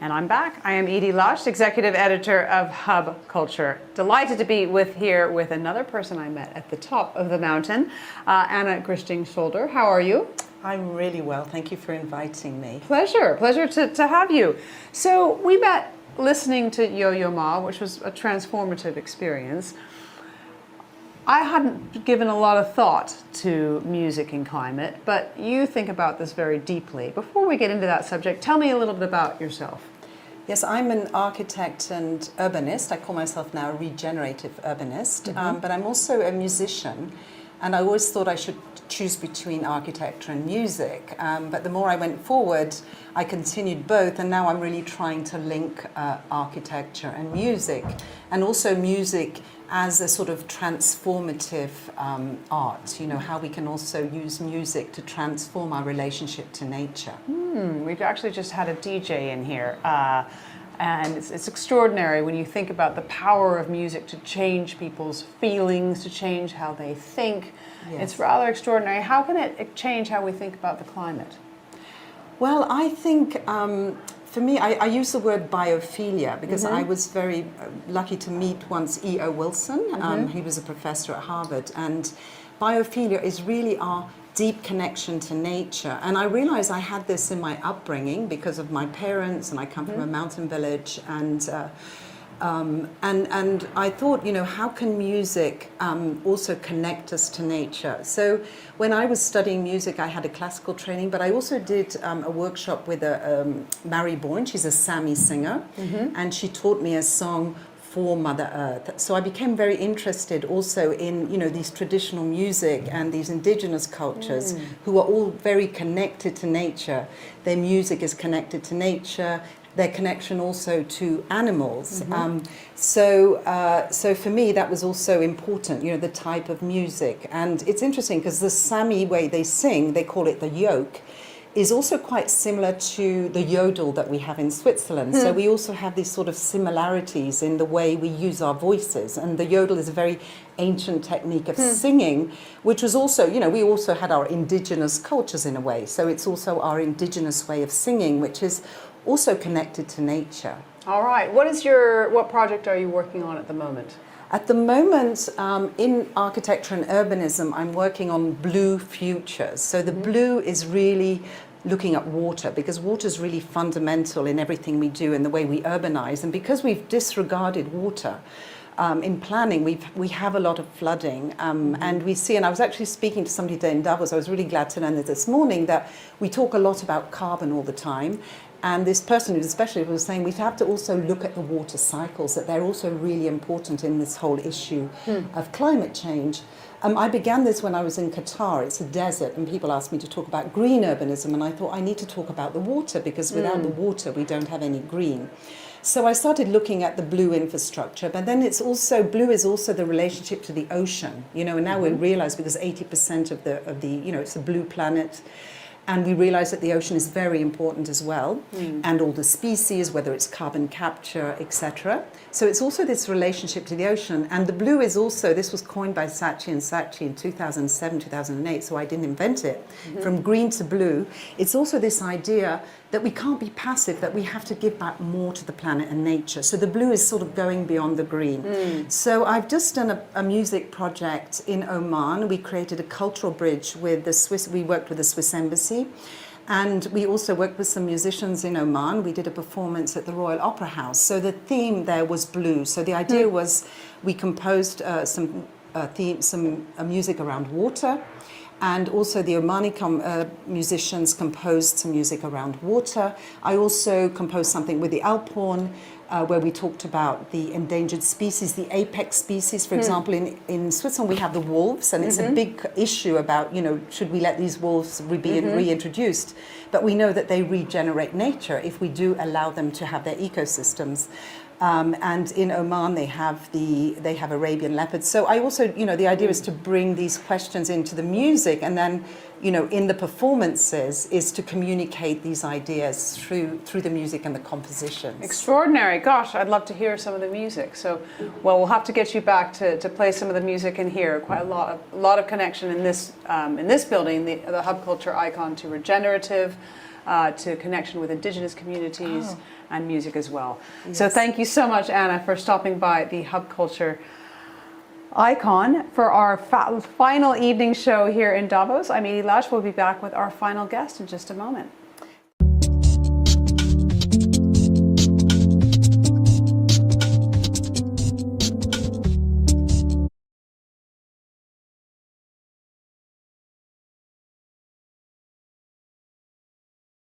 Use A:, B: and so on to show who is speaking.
A: And I'm back. I am Edie Lush, executive editor of HubCulture. Delighted to be here with another person I met at the top of the mountain, Anna Grichting shoulder. How are you?
B: I'm really well. Thank you for inviting me.
A: Pleasure to have you. So we met listening to Yo-Yo Ma, which was a transformative experience. I hadn't given a lot of thought to music and climate, but you think about this very deeply. Before we get into that subject, tell me a little bit about yourself.
B: Yes, I'm an architect and urbanist. I call myself now a regenerative urbanist, but I'm also a musician, and I always thought I should choose between architecture and music. But the more I went forward, I continued both, and now I'm really trying to link architecture and music, and also music as a sort of transformative art, you know, how we can also use music to transform our relationship to nature.
A: We've actually just had a DJ in here, and it's extraordinary when you think about the power of music to change people's feelings, to change how they think.
B: Yes.
A: It's rather extraordinary. How can it change how we think about the climate?
B: Well, I think for me, I use the word biophilia because I was very lucky to meet once E.O. Wilson. He was a professor at Harvard, and biophilia is really our deep connection to nature. And I realized I had this in my upbringing because of my parents, and I come from a mountain village, and I thought, you know, how can music also connect us to nature? So when I was studying music, I had a classical training, but I also did a workshop with Mary Bourne. She's a Sami singer, and she taught me a song for Mother Earth. So I became very interested also in, you know, these traditional music and these indigenous cultures who are all very connected to nature. Their music is connected to nature, their connection also to animals. So for me, that was also important, you know, the type of music. And it's interesting because the Sami way they sing, they call it the yoke, is also quite similar to the yodel that we have in Switzerland. So we also have these sort of similarities in the way we use our voices. And the yodel is a very ancient technique of singing, which was also, you know, we also had our indigenous cultures in a way. So it's also our indigenous way of singing, which is also connected to nature.
A: All right. What project are you working on at the moment?
B: At the moment, in architecture and urbanism, I'm working on blue futures. So the blue is really looking at water, because water is really fundamental in everything we do and the way we urbanize. And because we've disregarded water in planning, we have a lot of flooding, and we see, and I was actually speaking to somebody today in Davos, I was really glad to learn this morning that we talk a lot about carbon all the time. And this person who's a specialist was saying we have to also look at the water cycles, that they're also really important in this whole issue of climate change. I began this when I was in Qatar. It's a desert, and people asked me to talk about green urbanism, and I thought I need to talk about the water, because without the water we don't have any green. So I started looking at the blue infrastructure, but then blue is also the relationship to the ocean, you know, and now we realize, because 80% of the you know, it's a blue planet. And we realize that the ocean is very important as well, and all the species, whether it's carbon capture, etc. So it's also this relationship to the ocean. And the blue is also, this was coined by Saatchi and Saatchi in 2007, 2008, so I didn't invent it. From green to blue, it's also this idea that we can't be passive, that we have to give back more to the planet and nature. So the blue is sort of going beyond the green. So I've just done a music project in Oman. We created a cultural bridge with the Swiss, we worked with the Swiss Embassy. And we also worked with some musicians in Oman. We did a performance at the Royal Opera House. So the theme there was blue. So the idea was we composed some music around water. And also the Omani musicians composed some music around water. I also composed something with the Alphorn, where we talked about the endangered species, the apex species. For example, in Switzerland we have the wolves, and it's a big issue about, you know, should we let these wolves be reintroduced? But we know that they regenerate nature if we do allow them to have their ecosystems. And in Oman they have Arabian leopards. So I also, you know, the idea is to bring these questions into the music, and then, you know, in the performances is to communicate these ideas through the music and the compositions.
A: Extraordinary. Gosh, I'd love to hear some of the music. So, well, we'll have to get you back to play some of the music in here. Quite a lot of connection in this building, the HubCulture icon to regenerative. to connection with indigenous communities and music as well. Yes. So thank you so much, Anna, for stopping by the HubCulture Icon for our final evening show here in Davos. I'm Edie Lush. We'll be back with our final guest in just a moment.